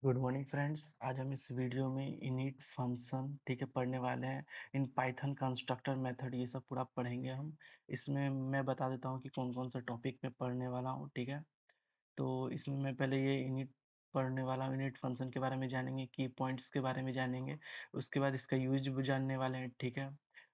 Good morning friends. आज हम इस वीडियो में इनिट फंक्शन ठीक है पढ़ने वाले हैं। इन पाइथन कंस्ट्रक्टर मेथड ये सब पूरा पढ़ेंगे हम। इसमें मैं बता देता हूँ कि कौन कौन सा टॉपिक पे पढ़ने वाला हूँ। ठीक है, तो इसमें मैं पहले ये इनिट पढ़ने वाला हूँ। इनिट फंक्शन के बारे में जानेंगे, की पॉइंट्स के बारे में जानेंगे, उसके बाद इसका यूज भी जानने वाले हैं। ठीक है,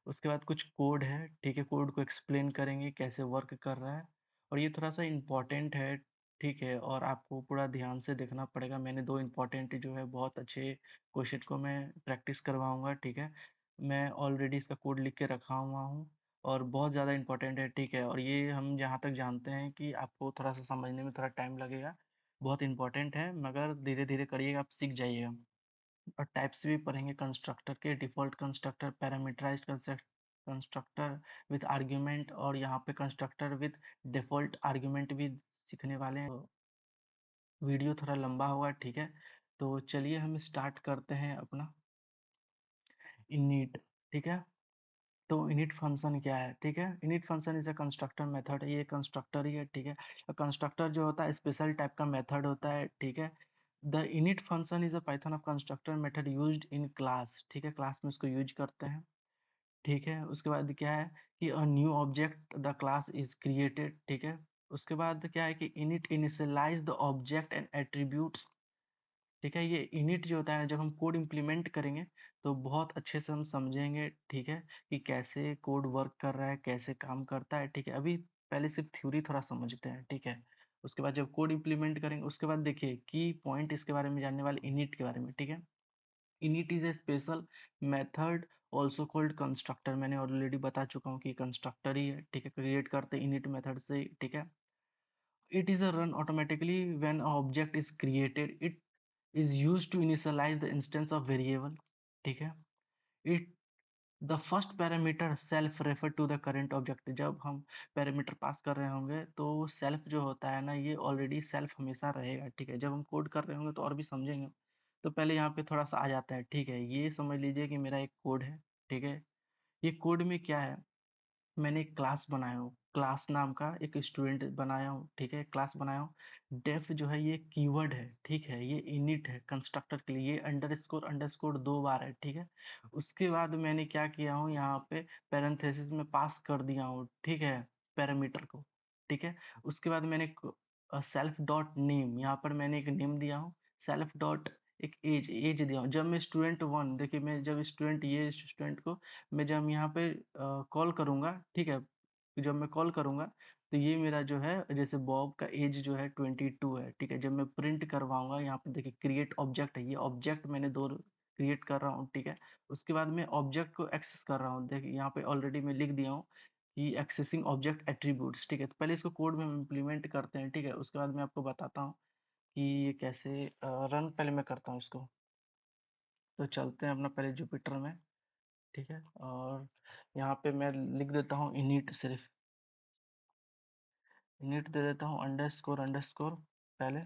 उसके बाद कुछ कोड है, ठीक है, कोड को एक्सप्लेन करेंगे कैसे वर्क कर रहा है। और ये थोड़ा सा इम्पोर्टेंट है, ठीक है, और आपको पूरा ध्यान से देखना पड़ेगा। मैंने दो इम्पोर्टेंट जो है बहुत अच्छे क्वेश्चन को मैं प्रैक्टिस करवाऊंगा। ठीक है, मैं ऑलरेडी इसका कोड लिख के रखा हुआ हूँ और बहुत ज़्यादा इम्पोर्टेंट है। ठीक है, और ये हम जहाँ तक जानते हैं कि आपको थोड़ा सा समझने में थोड़ा टाइम लगेगा। बहुत इम्पोर्टेंट है, मगर धीरे धीरे करिएगा, आप सीख जाइएगा। और टाइप्स भी पढ़ेंगे कंस्ट्रक्टर के, default constructor, parameterised constructor with argument, और यहाँ पे कंस्ट्रक्टर विथ डिफ़ॉल्ट आर्ग्यूमेंट भी सीखने वाले हैं। तो वीडियो थोड़ा लंबा होगा। ठीक है, तो चलिए हम स्टार्ट करते हैं अपना इनिट। ठीक है, तो इनिट फंक्शन क्या है? ठीक है, init function is a constructor method. ये कंस्ट्रक्टर ही है। ठीक है, कंस्ट्रक्टर जो होता है स्पेशल टाइप का मेथड होता है। ठीक है, the init function is a Python of constructor method used in class. ठीक है, क्लास में उसको यूज करते हैं। ठीक है, उसके बाद क्या है कि a new object the class is created. ठीक है, उसके बाद क्या है कि init initialise the object and attributes. ठीक है, ये इनिट जो होता है ना, जब हम कोड इम्प्लीमेंट करेंगे तो बहुत अच्छे से हम समझेंगे। ठीक है, कि कैसे कोड वर्क कर रहा है, कैसे काम करता है। ठीक है, अभी पहले सिर्फ थ्योरी थोड़ा समझते हैं। ठीक है, उसके बाद जब कोड इम्प्लीमेंट करेंगे उसके बाद देखिए की पॉइंट इसके बारे में जानने वाले इनिट के बारे में। ठीक है, init is a special method also called constructor. मैंने ऑलरेडी बता चुका हूँ कि कंस्ट्रक्टर ही है। ठीक है, क्रिएट करते इनिट मेथड से। ठीक है, it is a run automatically when an object is created. It is used to initialize the instance of variable. ठीक है, it the first parameter self refer to the current object। जब हम parameter pass कर रहे होंगे तो self जो होता है ना, ये ऑलरेडी सेल्फ हमेशा रहेगा। ठीक है, जब हम कोड कर रहे होंगे तो और भी समझेंगे। तो पहले यहाँ पे थोड़ा सा आ जाता है। ठीक है, ये समझ लीजिए कि मेरा एक कोड है। ठीक है, ये कोड में क्या है, मैंने एक क्लास बनाया हूँ, क्लास नाम का एक स्टूडेंट बनाया हूँ। ठीक है, क्लास बनाया हूँ। डेफ जो है ये कीवर्ड है। ठीक है, ये इनिट है कंस्ट्रक्टर के लिए। ये अंडरस्कोर अंडरस्कोर दो बार है। ठीक है, उसके बाद मैंने क्या किया हूँ, यहाँ पे पैरेंथेसिस में पास कर दिया हूँ। ठीक है, पैरामीटर को। ठीक है, उसके बाद मैंने सेल्फ डॉट नेम, यहाँ पर मैंने एक नेम दिया हूँ। सेल्फ डॉट एक एज एज दिया हूँ। जब मैं स्टूडेंट वन, देखिए मैं जब स्टूडेंट, ये स्टूडेंट को मैं जब यहाँ पे कॉल करूँगा। ठीक है, जब मैं कॉल करूँगा तो ये मेरा जो है, जैसे बॉब का एज जो है 22 है। ठीक है, जब मैं प्रिंट करवाऊँगा, यहाँ पे देखिए क्रिएट ऑब्जेक्ट है, ये ऑब्जेक्ट मैंने दो क्रिएट कर रहा हूँ। ठीक है, उसके बाद मैं ऑब्जेक्ट को एक्सेस कर रहा हूँ। देखिए यहाँ पे ऑलरेडी मैं लिख दिया हूँ कि एक्सेसिंग ऑब्जेक्ट एट्रीब्यूट्स। ठीक है, तो पहले इसको कोड में हम इम्प्लीमेंट करते हैं। ठीक है, उसके बाद मैं आपको बताता हूँ कि ये कैसे रन पहले मैं करता हूँ इसको। तो चलते हैं अपना पहले जुपिटर में। ठीक है, और यहाँ पे मैं लिख देता हूँ इनिट, सिर्फ इनिट दे देता हूँ, अंडरस्कोर अंडरस्कोर। पहले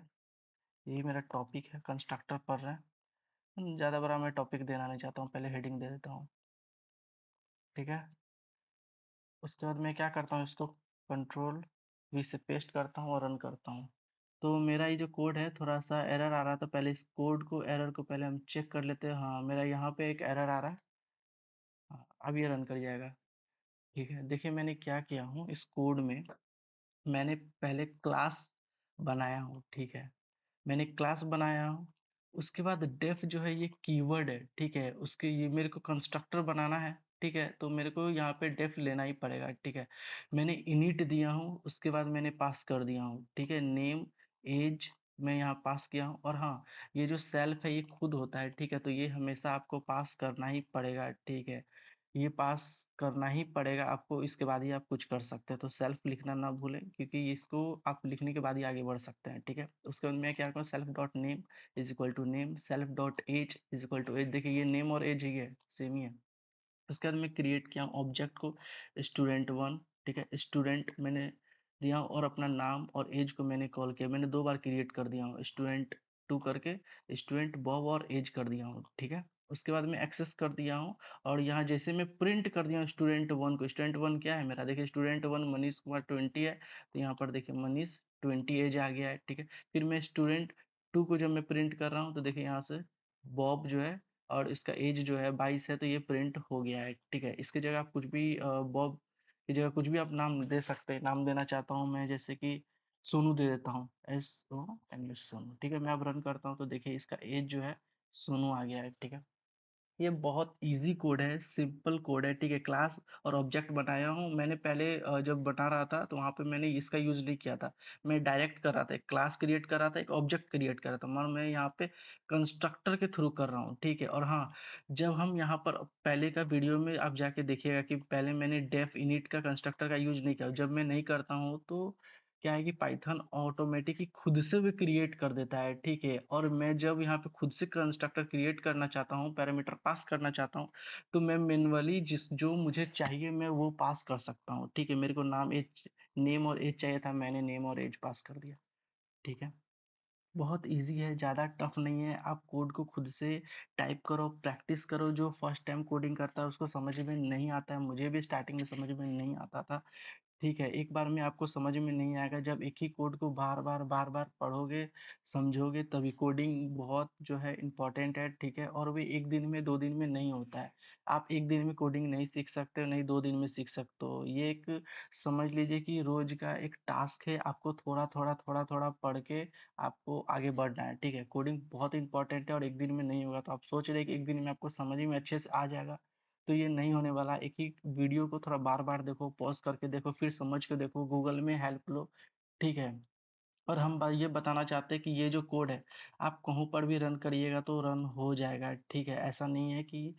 यही मेरा टॉपिक है, कंस्ट्रक्टर पढ़ रहे हैं। ज़्यादा बड़ा मैं टॉपिक देना नहीं चाहता हूँ, पहले हेडिंग दे देता हूँ। ठीक है, उसके बाद मैं क्या करता हूँ, इसको कंट्रोल वी से पेस्ट करता हूँ और रन करता हूँ। तो मेरा ये जो कोड है थोड़ा सा एरर आ रहा था। पहले इस कोड को, एरर को पहले हम चेक कर लेते हैं। हाँ, मेरा यहाँ पे एक एरर आ रहा है। हाँ, अब ये रन कर जाएगा। ठीक है, देखिए मैंने क्या किया हूँ इस कोड में, मैंने पहले क्लास बनाया हूँ। ठीक है, मैंने क्लास बनाया हूँ। उसके बाद डेफ जो है ये कीवर्ड है। ठीक है, उसके ये मेरे को कंस्ट्रक्टर बनाना है। ठीक है, तो मेरे को यहाँ पे डेफ लेना ही पड़ेगा। ठीक है, मैंने इनिट दिया हूँ, उसके बाद मैंने पास कर दिया हूँ। ठीक है, नेम एज मैं यहाँ पास किया हूँ। और हाँ, ये जो सेल्फ है ये खुद होता है। ठीक है, तो ये हमेशा आपको पास करना ही पड़ेगा। ठीक है, ये पास करना ही पड़ेगा आपको, इसके बाद ही आप कुछ कर सकते हैं। तो सेल्फ लिखना ना भूलें, क्योंकि इसको आप लिखने के बाद ही आगे बढ़ सकते हैं। ठीक है, उसके बाद मैं क्या करूँ, self dot name is equal to name, self dot age is equal to age. देखिए ये नेम और एज ही है, सेम ही है। उसके बाद मैं क्रिएट किया ऑब्जेक्ट को स्टूडेंट वन। ठीक है, स्टूडेंट मैंने दिया और अपना नाम और एज को मैंने कॉल किया। मैंने दो बार क्रिएट कर दिया हूँ, स्टूडेंट टू करके स्टूडेंट बॉब और एज कर दिया हूँ। ठीक है, उसके बाद मैं एक्सेस कर दिया हूँ। और यहाँ जैसे मैं प्रिंट कर दिया हूँ स्टूडेंट वन को, स्टूडेंट वन क्या है मेरा, देखिए स्टूडेंट वन मनीष कुमार 20 है। तो यहाँ पर देखिए मनीष 20 एज आ गया है। ठीक है, फिर मैं स्टूडेंट 2 को जब मैं प्रिंट कर रहा हूँ तो देखिए यहाँ से बॉब जो है और इसका एज जो है 22 है, तो ये प्रिंट हो गया है, ठीक है। इसकी जगह आप कुछ भी बॉब की जगह कुछ भी आप नाम दे सकते हैं। नाम देना चाहता हूँ मैं, जैसे कि सोनू दे देता हूँ, SONU, सोनू, ठीक है। मैं अब रन करता हूँ तो देखिए इसका एज जो है सोनू आ गया है, ठीक है। ये बहुत इजी कोड है, सिंपल कोड है, ठीक है। क्लास और ऑब्जेक्ट बनाया हूँ मैंने पहले, जब बना रहा था तो वहाँ पे मैंने इसका यूज़ नहीं किया था। मैं डायरेक्ट कर रहा था, एक क्लास क्रिएट कर रहा था, एक ऑब्जेक्ट क्रिएट कर रहा था, मगर मैं यहाँ पे कंस्ट्रक्टर के थ्रू कर रहा हूँ, ठीक है। और हाँ, जब हम यहाँ पर पहले का वीडियो में आप जाके देखिएगा कि पहले मैंने डेफ इनिट का कंस्ट्रक्टर का यूज़ नहीं किया। जब मैं नहीं करता हूँ तो क्या है कि पाइथन ऑटोमेटिक ही खुद से भी क्रिएट कर देता है, ठीक है। और मैं जब यहाँ पे खुद से कंस्ट्रक्टर क्रिएट करना चाहता हूँ, पैरामीटर पास करना चाहता हूँ, तो मैं मैन्युअली जिस जो मुझे चाहिए मैं वो पास कर सकता हूँ, ठीक है। मेरे को नाम एज नेम और एज चाहिए था, मैंने नेम और एज पास कर दिया, ठीक है। बहुत ईज़ी है, ज़्यादा टफ नहीं है। आप कोड को खुद से टाइप करो, प्रैक्टिस करो। जो फर्स्ट टाइम कोडिंग करता है उसको समझ में नहीं आता है, मुझे भी स्टार्टिंग में समझ में नहीं आता था, ठीक है। एक बार में आपको समझ में नहीं आएगा, जब एक ही कोड को बार-बार, बार-बार पढ़ोगे, समझोगे, तभी कोडिंग बहुत जो है इम्पोर्टेंट है, ठीक है। और वो 1 दिन में, 2 दिन में नहीं होता है। आप 1 दिन में कोडिंग नहीं सीख सकते हो, नहीं 2 दिन में सीख सकते हो। ये एक समझ लीजिए कि रोज़ का एक टास्क है, आपको थोड़ा-थोड़ा, थोड़ा-थोड़ा पढ़ के आपको आगे बढ़ना है, ठीक है। कोडिंग बहुत इम्पोर्टेंट है और 1 दिन में नहीं होगा, तो आप सोच रहे हैं कि 1 दिन में आपको समझ में अच्छे से आ जाएगा, तो ये नहीं होने वाला। एक ही वीडियो को थोड़ा बार-बार देखो, पॉज़ करके देखो, फिर समझ के देखो, गूगल में हेल्प लो, ठीक है। और हम ये बताना चाहते हैं कि ये जो कोड है, आप कहीं पर भी रन करिएगा तो रन हो जाएगा, ठीक है। ऐसा नहीं है कि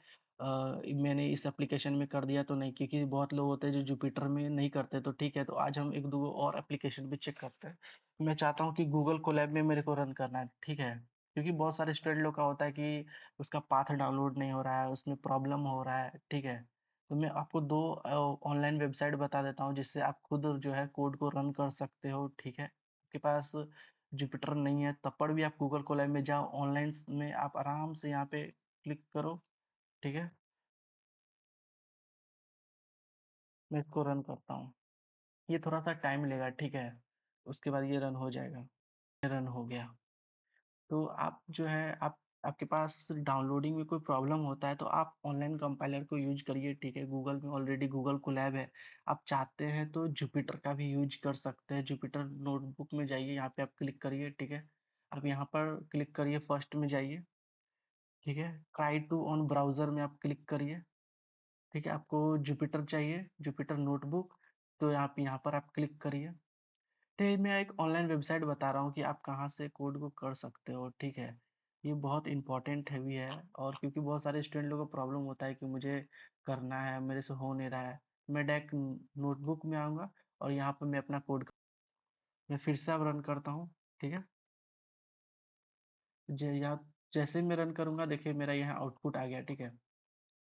मैंने इस एप्लीकेशन में कर दिया तो नहीं, क्योंकि बहुत लोग होते हैं जो जुपिटर में नहीं करते, तो ठीक है। तो आज हम 1-2 और एप्लीकेशन भी चेक करते हैं। मैं चाहता हूँ कि गूगल कोलैब में मेरे को रन करना है, ठीक है। क्योंकि बहुत सारे स्टूडेंट लोग का होता है कि उसका पाथ डाउनलोड नहीं हो रहा है, उसमें प्रॉब्लम हो रहा है, ठीक है। तो मैं आपको 2 ऑनलाइन वेबसाइट बता देता हूँ जिससे आप खुद जो है कोड को रन कर सकते हो, ठीक है। आपके पास जुपिटर नहीं है तब पर भी आप गूगल कोलैब में जाओ, ऑनलाइन में आप आराम से यहाँ पे क्लिक करो, ठीक है। मैं इसको रन करता हूँ, ये थोड़ा सा टाइम लेगा, ठीक है। उसके बाद ये रन हो जाएगा। ये रन हो गया। तो आप जो है आप आपके पास डाउनलोडिंग में कोई प्रॉब्लम होता है तो आप ऑनलाइन कंपाइलर को यूज करिए, ठीक है। गूगल में ऑलरेडी गूगल कोलैब है। आप चाहते हैं तो जुपिटर का भी यूज कर सकते हैं। जुपिटर नोटबुक में जाइए, यहाँ पे आप क्लिक करिए, ठीक है। आप यहाँ पर क्लिक करिए, फर्स्ट में जाइए, ठीक है। ट्राई टू ऑन ब्राउज़र में आप क्लिक करिए, ठीक है। आपको जुपिटर चाहिए, जुपिटर नोटबुक, तो आप यहाँ पर आप क्लिक करिए। तो ये मैं एक ऑनलाइन वेबसाइट बता रहा हूँ कि आप कहाँ से कोड को कर सकते हो, ठीक है। ये बहुत इम्पोर्टेंट है भी है, और क्योंकि बहुत सारे स्टूडेंट लोगों को प्रॉब्लम होता है कि मुझे करना है, मेरे से हो नहीं रहा है। मैं डायरेक्ट नोटबुक में आऊँगा और यहाँ पर मैं अपना कोड मैं फिर से अब रन करता हूँ, ठीक है। या जैसे ही मैं रन करूँगा देखिए मेरा यहाँ आउटपुट आ गया, ठीक है।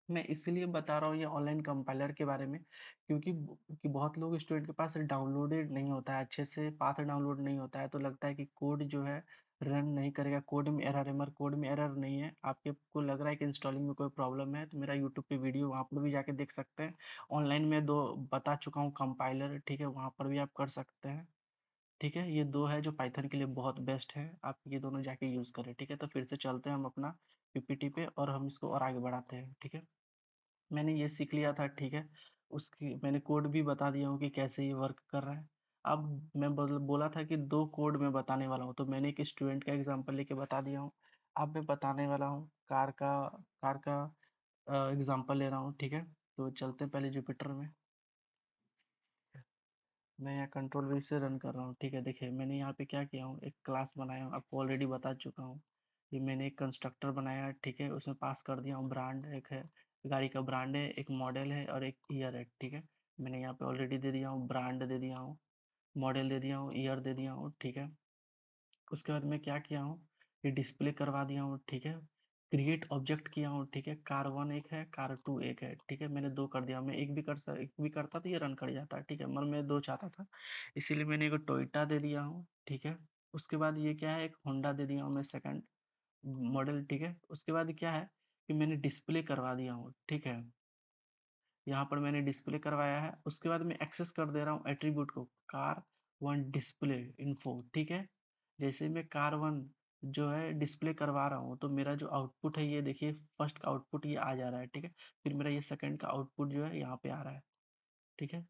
मैं इसीलिए बता रहा हूँ ये ऑनलाइन कंपाइलर के बारे में, क्योंकि कि बहुत लोग स्टूडेंट के पास डाउनलोडेड नहीं होता है, अच्छे से पाथ डाउनलोड नहीं होता है, तो लगता है कि कोड जो है रन नहीं करेगा, कोड में एरर है। मगर कोड में एरर नहीं है। आपके को लग रहा है कि इंस्टॉलिंग में कोई प्रॉब्लम है तो मेरा यूट्यूब पे वीडियो वहाँ पर भी जाके देख सकते हैं। ऑनलाइन में 2 बता चुका हूँ कंपाइलर, ठीक है, वहाँ पर भी आप कर सकते हैं, ठीक है। ये 2 है जो पाइथन के लिए बहुत बेस्ट है, आप ये दोनों जाके यूज़ करें, ठीक है। तो फिर से चलते हैं हम अपना पीपीटी पे और हम इसको और आगे बढ़ाते हैं, ठीक है। मैंने ये सीख लिया था, ठीक है। उसकी मैंने कोड भी बता दिया हूँ कि कैसे ये वर्क कर रहा है। अब मैं बोला था कि 2 कोड मैं बताने वाला हूँ, तो मैंने एक स्टूडेंट का एग्जांपल लेके बता दिया हूँ। अब मैं बताने वाला हूँ कार का एग्जांपल ले रहा हूँ, ठीक है। तो चलते हैं पहले जुपिटर में। मैं यहाँ कंट्रोल वी से रन कर रहा हूँ, ठीक है। देखिए मैंने यहाँ पे क्या किया हूँ, एक क्लास बनाया हूँ, आपको ऑलरेडी बता चुका हूँ। ये मैंने एक कंस्ट्रक्टर बनाया है, ठीक है। उसमें पास कर दिया हूँ ब्रांड, एक है गाड़ी का ब्रांड है, एक मॉडल है और एक ईयर है, ठीक है। मैंने यहाँ पे ऑलरेडी दे दिया हूँ, ब्रांड दे दिया हूँ, मॉडल दे दिया हूँ, ईयर दे दिया हूँ, ठीक है। उसके बाद मैं क्या किया हूँ, ये डिस्प्ले करवा दिया हूँ, ठीक है। क्रिएट ऑब्जेक्ट किया हूँ, ठीक है। कार 1 एक है, कार 2 एक है, ठीक है। मैंने 2 कर दिया। मैं एक भी करता तो ये रन कर जाता, ठीक है। मगर मैं 2 चाहता था, इसीलिए मैंने एक टोयोटा दे दिया हूँ, ठीक है। उसके बाद ये क्या है, एक होंडा दे दिया हूँ मैं, सेकंड मॉडल, ठीक है। उसके बाद क्या है कि मैंने डिस्प्ले करवा दिया हूँ, ठीक है। यहाँ पर मैंने डिस्प्ले करवाया है। उसके बाद मैं एक्सेस कर दे रहा हूँ एट्रीब्यूट को, कार 1 डिस्प्ले इन्फो, ठीक है। जैसे ही मैं कार 1 जो है डिस्प्ले करवा रहा हूँ, तो मेरा जो आउटपुट है ये देखिए, फर्स्ट का आउटपुट ये आ जा रहा है, ठीक है। फिर मेरा ये सेकंड का आउटपुट जो है यहाँ पे आ रहा है, ठीक है।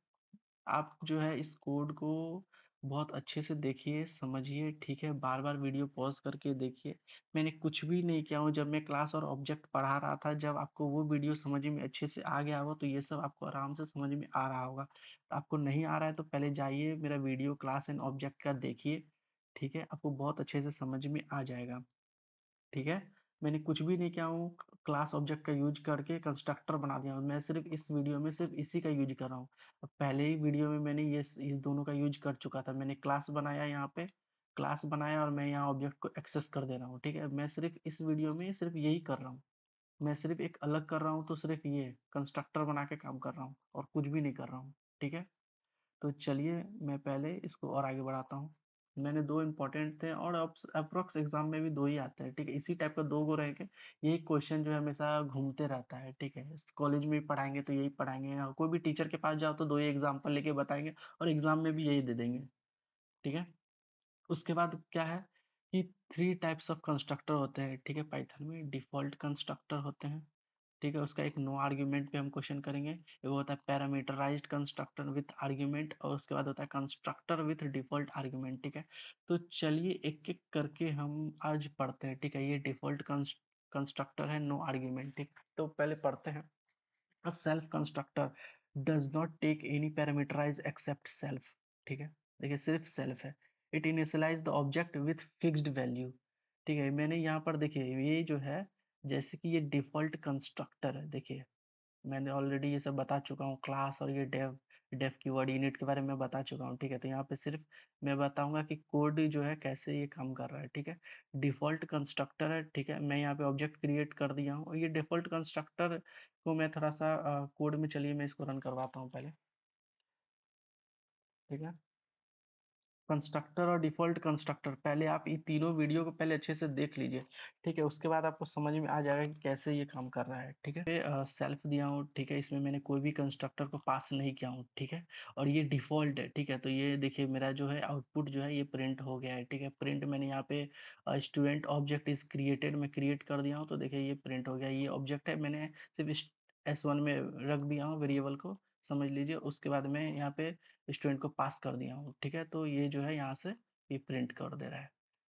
आप जो है इस कोड को बहुत अच्छे से देखिए, समझिए, ठीक है। बार-बार वीडियो पॉज़ करके देखिए। मैंने कुछ भी नहीं किया हूँ, जब मैं क्लास और ऑब्जेक्ट पढ़ा रहा था, जब आपको वो वीडियो समझ में अच्छे से आ गया होगा, तो ये सब आपको आराम से समझ में आ रहा होगा। तो आपको नहीं आ रहा है, तो पहले जाइए मेरा वीडियो क्लास एंड ऑब्जेक्ट का देखिए, ठीक है? आपको बहुत अच्छे से समझ में आ जाएगा। ठीक है? मैंने कुछ भी नहीं किया हूँ, क्लास ऑब्जेक्ट का यूज़ करके कंस्ट्रक्टर बना दिया हूँ। मैं सिर्फ़ इस वीडियो में सिर्फ़ इसी का यूज़ कर रहा हूँ। पहले ही वीडियो में मैंने ये इस दोनों का यूज़ कर चुका था। मैंने क्लास बनाया यहाँ पे, क्लास बनाया और मैं यहाँ ऑब्जेक्ट को एक्सेस कर दे रहा हूँ, ठीक है? मैं सिर्फ़ इस वीडियो में सिर्फ़ यही कर रहा हूँ। मैं सिर्फ़ एक अलग कर रहा हूँ, तो सिर्फ़ ये कंस्ट्रक्टर बना के काम कर रहा हूँ और कुछ भी नहीं कर रहा हूँ, ठीक है? तो चलिए मैं पहले इसको और आगे बढ़ाता हूँ। मैंने 2 इम्पोर्टेंट थे और अप्रॉक्स एग्ज़ाम में भी 2 ही आते हैं, ठीक है? इसी टाइप का 2 गो रहेंगे। यही क्वेश्चन जो है हमेशा घूमते रहता है, ठीक है? कॉलेज में भी पढ़ाएँगे तो यही पढ़ाएँगे, और कोई भी टीचर के पास जाओ तो 2 ही एग्ज़ाम्पल लेके बताएँगे और एग्ज़ाम में भी यही दे देंगे, ठीक है? उसके बाद क्या है कि 3 टाइप्स ऑफ कंस्ट्रक्टर होते हैं, ठीक है? पाइथन में डिफ़ॉल्ट कंस्ट्रक्टर होते हैं, ठीक है? उसका एक नो आर्गुमेंट पे हम क्वेश्चन करेंगे। एक होता है पैरामीटराइज्ड कंस्ट्रक्टर विथ आर्गुमेंट, और उसके बाद होता है कंस्ट्रक्टर विथ डिफ़ॉल्ट आर्गुमेंट, ठीक है? तो चलिए एक-एक करके हम आज पढ़ते हैं, ठीक है? ये डिफ़ॉल्ट कंस्ट्रक्टर है, नो आर्गुमेंट, ठीक? तो पहले पढ़ते हैं। A self constructor does not take any parameterize except self, ठीक है? देखिए सिर्फ सेल्फ है। It initialise the object with fixed value, ठीक है? मैंने यहाँ पर देखिए ये जो है, जैसे कि ये डिफ़ॉल्ट कंस्ट्रक्टर है, देखिए मैंने ऑलरेडी ये सब बता चुका हूँ, क्लास और ये डेफ कीवर्ड इनिट के बारे में बता चुका हूँ, ठीक है? तो यहाँ पे सिर्फ मैं बताऊंगा कि कोड जो है कैसे ये काम कर रहा है, ठीक है? डिफ़ॉल्ट कंस्ट्रक्टर है, ठीक है? मैं यहाँ पे ऑब्जेक्ट क्रिएट कर दिया हूँ, और ये डिफ़ॉल्ट कंस्ट्रक्टर को मैं थोड़ा सा कोड में, चलिए मैं इसको रन करवाता हूँ पहले, ठीक है? कंस्ट्रक्टर और डिफ़ॉल्ट कंस्ट्रक्टर, पहले आप ये तीनों वीडियो को पहले अच्छे से देख लीजिए, ठीक है? उसके बाद आपको समझ में आ जाएगा कि कैसे ये काम कर रहा है, ठीक है? सेल्फ दिया हूँ, ठीक है? इसमें मैंने कोई भी कंस्ट्रक्टर को पास नहीं किया हूँ, ठीक है? और ये डिफ़ॉल्ट है, ठीक है? तो ये देखिए मेरा जो है आउटपुट जो है ये प्रिंट हो गया है, ठीक है? प्रिंट मैंने यहाँ पे स्टूडेंट ऑब्जेक्ट इज़ क्रिएटेड मैं क्रिएट कर दिया हूँ, तो देखिए ये प्रिंट हो गया। ये ऑब्जेक्ट है, मैंने सिर्फ़ इस S1 में रख दिया हूँ वेरिएबल को, समझ लीजिए। उसके बाद मैं यहाँ पे स्टूडेंट को पास कर दिया हूँ, ठीक है? तो ये जो है यहाँ से ये प्रिंट कर दे रहा है,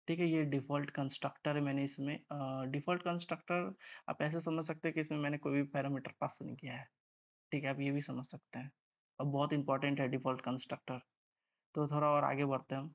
ठीक है? ये डिफ़ॉल्ट कंस्ट्रक्टर है। मैंने इसमें डिफ़ॉल्ट कंस्ट्रक्टर आप ऐसे समझ सकते हैं कि इसमें मैंने कोई भी पैरामीटर पास नहीं किया है, ठीक है? आप ये भी समझ सकते हैं, और बहुत इंपॉर्टेंट है डिफ़ॉल्ट कंस्ट्रक्टर। तो थोड़ा और आगे बढ़ते हैं हम,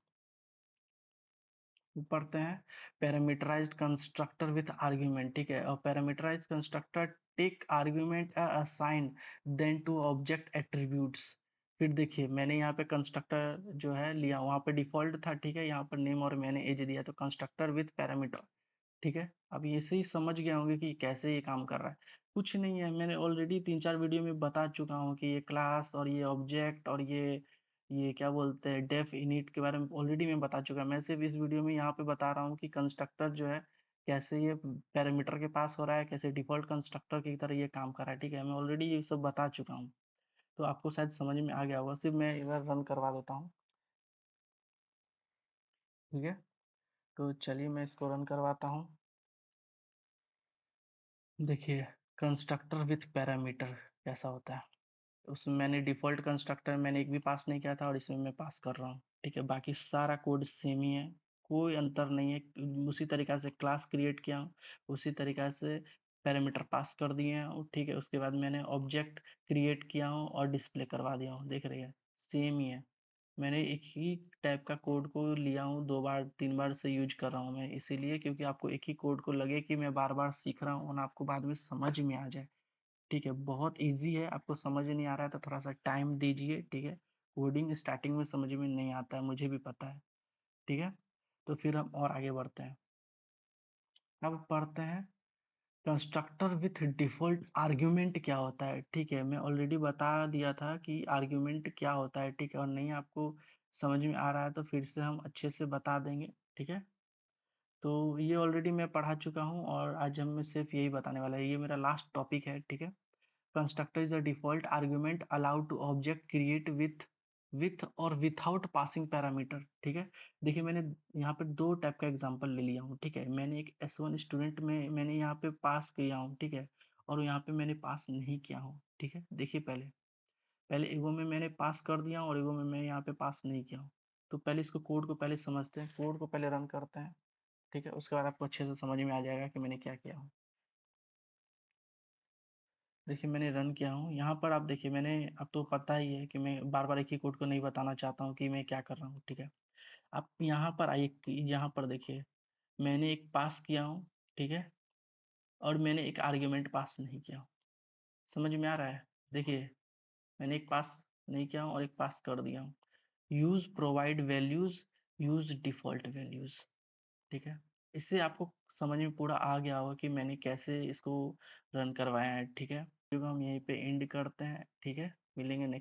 पढ़ते हैं पैरामीटराइज्ड कंस्ट्रक्टर विथ आर्गुमेंट, ठीक है? और parameterised constructor take argument assign then to object attributes. फिर देखिए मैंने यहाँ पे कंस्ट्रक्टर जो है लिया, वहाँ पे डिफ़ॉल्ट था, ठीक है? यहाँ पर नेम और मैंने एज दिया, तो कंस्ट्रक्टर विथ पैरामीटर, ठीक है? अब ऐसे ही समझ गए होंगे कि कैसे ये काम कर रहा है। कुछ नहीं है, मैंने ऑलरेडी 3-4 वीडियो में बता चुका हूँ कि ये क्लास और ये ऑब्जेक्ट और ये क्या बोलते हैं डेफ इनिट के बारे में ऑलरेडी मैं बता चुका। मैं सिर्फ़ इस वीडियो में यहाँ पे बता रहा हूँ कि कंस्ट्रक्टर जो है कैसे ये पैरामीटर के पास हो रहा है, कैसे डिफ़ॉल्ट कंस्ट्रक्टर की तरह ये काम कर रहा है, ठीक है? मैं ऑलरेडी ये सब बता चुका हूँ। तो आपको शायद समझ में आ गया होगा, सिर्फ़ मैं एक बार रन करवा देता हूँ, ठीक है? तो चलिए मैं इसको रन करवाता हूँ। देखिए कंस्ट्रक्टर विथ पैरामीटर कैसा होता है। उसमें मैंने डिफ़ॉल्ट कंस्ट्रक्टर मैंने एक भी पास नहीं किया था, और इसमें मैं पास कर रहा हूँ, ठीक है? बाकी सारा कोड सेम ही है, कोई अंतर नहीं है। उसी तरीक़ा से क्लास क्रिएट किया हूँ, उसी तरीक़ा से पैरामीटर पास कर दिए हैं, और ठीक है, उसके बाद मैंने ऑब्जेक्ट क्रिएट किया हूँ और डिस्प्ले करवा दिया हूँ, देख रही है? सेम ही है। मैंने एक ही टाइप का कोड को लिया हूँ, 2 बार 3 बार से यूज़ कर रहा हूँ मैं, इसीलिए क्योंकि आपको एक ही कोड को लगे कि मैं बार-बार सीख रहा हूँ और आपको बाद में समझ में आ जाए। ठीक है, बहुत ईज़ी है, आपको समझ नहीं आ रहा है तो थोड़ा-सा टाइम दीजिए, ठीक है? कोडिंग स्टार्टिंग में समझ में नहीं आता है, मुझे भी पता है, ठीक है? तो फिर हम और आगे बढ़ते हैं। अब पढ़ते हैं कंस्ट्रक्टर विथ डिफ़ॉल्ट आर्गुमेंट क्या होता है, ठीक है? मैं ऑलरेडी बता दिया था कि आर्गुमेंट क्या होता है, ठीक है? और नहीं आपको समझ में आ रहा है तो फिर से हम अच्छे से बता देंगे, ठीक है? तो ये ऑलरेडी मैं पढ़ा चुका हूँ और आज हम सिर्फ़ यही बताने वाला है, ये मेरा लास्ट टॉपिक है, ठीक है? Constructor is a default argument allowed to object create with with और विथआउट पासिंग पैरामीटर, ठीक है। देखिए मैंने यहाँ पे दो टाइप का एग्जांपल ले लिया हूँ, ठीक है। मैंने एक S1 स्टूडेंट में मैंने यहाँ पे पास किया हूँ, ठीक है, और यहाँ पे मैंने पास नहीं किया हूँ, ठीक है। देखिए पहले पहले एगो में मैंने पास कर दिया हूँ और एगो में मैं यहाँ पे पास नहीं किया हूँ। तो पहले इसको कोड को पहले समझते हैं, कोड को पहले रन करते हैं, ठीक है। उसके बाद आपको अच्छे से समझ में आ जाएगा कि मैंने क्या किया हूँ। देखिए मैंने रन किया हूँ यहाँ पर, आप देखिए मैंने, अब तो पता ही है कि मैं बार बार एक ही कोड को नहीं बताना चाहता हूँ कि मैं क्या कर रहा हूँ, ठीक है। आप यहाँ पर आइए, यहाँ पर देखिए मैंने एक पास किया हूँ, ठीक है, और मैंने एक आर्ग्यूमेंट पास नहीं किया हूँ। समझ में आ रहा है? देखिए मैंने एक पास नहीं किया हूँ और एक पास कर दिया हूँ। Use provide values, use default values, ठीक है। इससे आपको समझ में पूरा आ गया होगा कि मैंने कैसे इसको रन करवाया है, ठीक है। वीडियो को हम यहीं पे एंड करते हैं, ठीक है। मिलेंगे नेक्स्ट